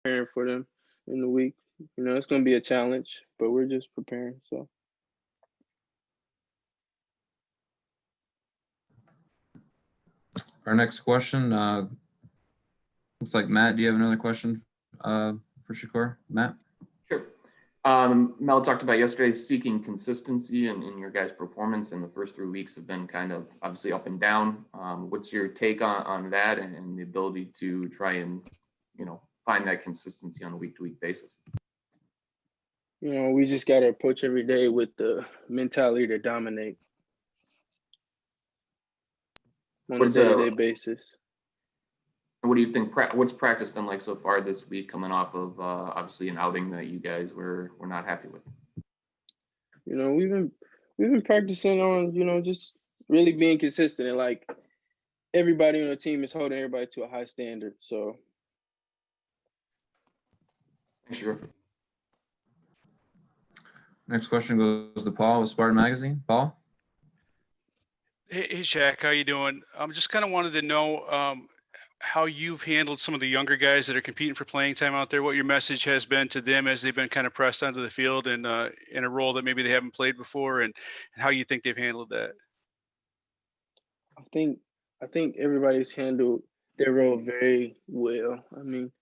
preparing for them in the week. You know, it's going to be a challenge, but we're just preparing. So. Our next question, looks like Matt, do you have another question for Shakur? Matt? Sure. Mel talked about yesterday seeking consistency in your guys' performance, and the first 3 weeks have been kind of obviously up and down. What's your take on that and the ability to try and, find that consistency on a week-to-week basis? You know, we just got to approach every day with the mentality to dominate on a day-to-day basis. What do you think? What's practice been like so far this week, coming off of obviously an outing that you guys were not happy with? You know, we've been practicing on, just really being consistent, and like everybody on the team is holding everybody to a high standard. So. Sure. Next question goes to Paul with Spartan Magazine. Paul? Hey, Shaq, how you doing? Just kind of wanted to know how you've handled some of the younger guys that are competing for playing time out there, what your message has been to them as they've been kind of pressed onto the field and in a role that maybe they haven't played before, and how you think they've handled that. I think everybody's handled their role very well. I mean,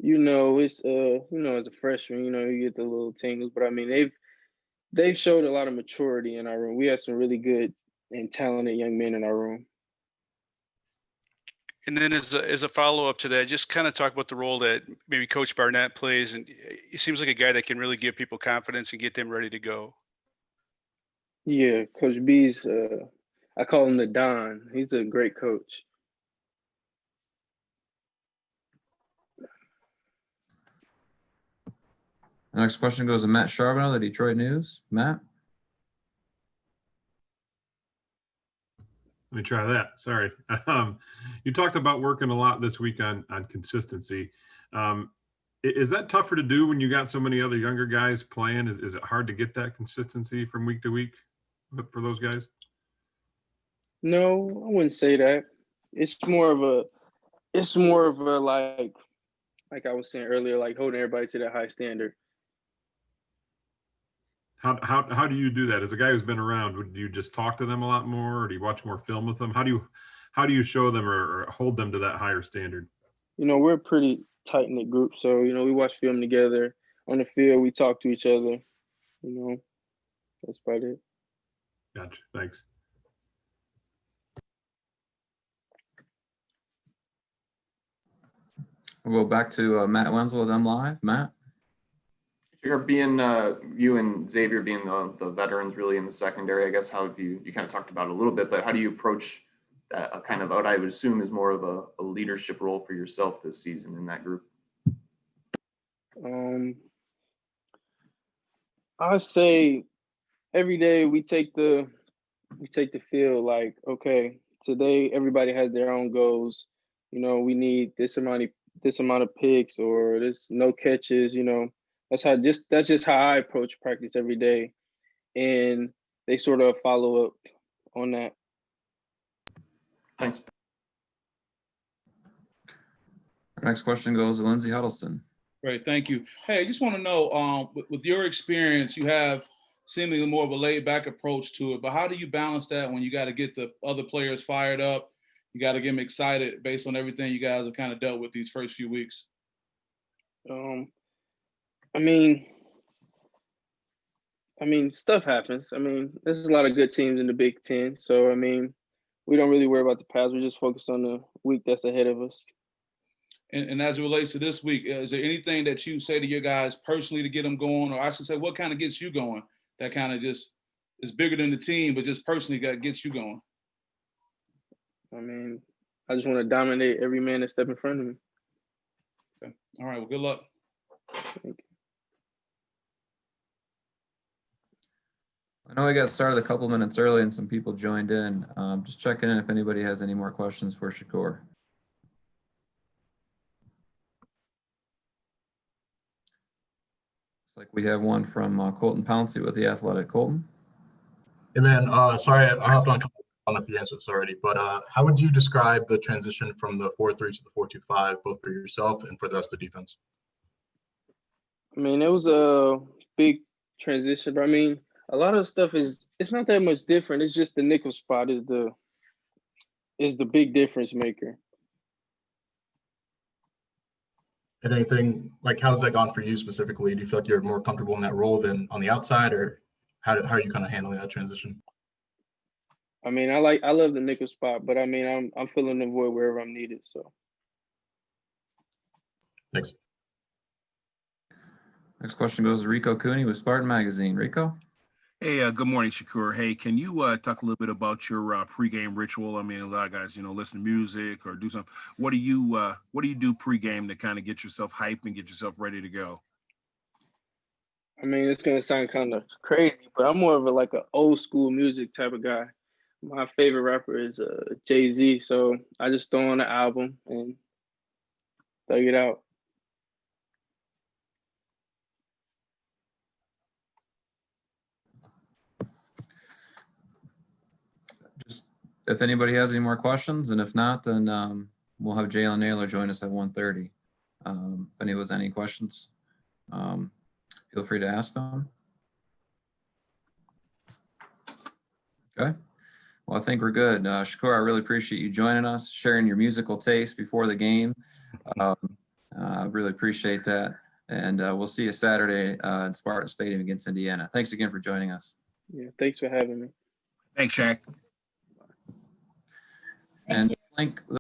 it's as a freshman, you get the little tingles, but I mean they've showed a lot of maturity in our room. We have some really good and talented young men in our room. And then as a follow-up to that, just kind of talk about the role that maybe Coach Barnett plays. And he seems like a guy that can really give people confidence and get them ready to go. Yeah, Coach B's, I call him the Don. He's a great coach. The next question goes to Matt Charbonneau, the Detroit News. Matt? Let me try that. Sorry. You talked about working a lot this week on consistency. Is that tougher to do when you got so many other younger guys playing? Is it hard to get that consistency from week to week for those guys? No, I wouldn't say that. It's more of a like I was saying earlier, like holding everybody to that high standard. How do you do that? As a guy who's been around, would you just talk to them a lot more, or do you watch more film with them? How do you show them or hold them to that higher standard? We're a pretty tight-knit group, so we watch film together. On the field, we talk to each other. That's about it. Gotcha. Thanks. We'll go back to Matt Wenzel with M Live. Matt? You're being you and Xavier being the veterans really in the secondary, I guess. How have you kind of talked about it a little bit, but how do you approach a kind of what I would assume is more of a leadership role for yourself this season in that group? I say every day we take the field like, okay, today everybody has their own goals. We need this amount of picks or this no catches. That's just how I approach practice every day, and they sort of follow up on that. Thanks. Our next question goes to Lindsey Huddleston. Great, thank you. Hey, I just want to know, with your experience, you have seemingly more of a laid-back approach to it, but how do you balance that when you got to get the other players fired up? You got to get them excited based on everything you guys have kind of dealt with these first few weeks. I mean, stuff happens. There's a lot of good teams in the Big Ten, so we don't really worry about the past. We're just focused on the week that's ahead of us. And as it relates to this week, is there anything that you say to your guys personally to get them going, or I should say, what kind of gets you going? That kind of just is bigger than the team, but just personally gets you going. I just want to dominate every man that steps in front of me. Okay. All right. Well, good luck. Thank you. I know I got started a couple minutes early and some people joined in. Just checking in if anybody has any more questions for Shakur. Looks like we have one from Colton Pouncey with The Athletic. Colton? And then, sorry, I hopped on don't know if you answered this already, but how would you describe the transition from the 4-3 to the 4-2-5, both for yourself and for the rest of the defense? I mean, it was a big transition, but I mean, a lot of stuff it's not that much different. It's just the nickel spot is the big difference maker. And anything like, how's that gone for you specifically? Do you feel like you're more comfortable in that role than on the outside, or how are you kind of handling that transition? I mean, I love the nickel spot, but I mean, I'm filling the void wherever I'm needed. So Thanks. Next question goes to Rico Cooney with Spartan Magazine. Rico? Hey, good morning, Shakur. Hey, can you talk a little bit about your pregame ritual? I mean, a lot of guys, listen to music or do something. What do you do pregame to kind of get yourself hyped and get yourself ready to go? I mean, it's gonna sound kind of crazy, but I'm more of like an old school music type of guy. My favorite rapper is Jay-Z, so I just throw on the album and thug it out. Just if anybody has any more questions, and if not, then we'll have Jalen Naylor join us at 1:30. If anyone has any questions, feel free to ask them. Okay. Well, I think we're good. Shakur, I really appreciate you joining us, sharing your musical taste before the game. I really appreciate that. And we'll see you Saturday in Spartan Stadium against Indiana. Thanks again for joining us. Yeah, thanks for having me. Thanks, Shaq. And link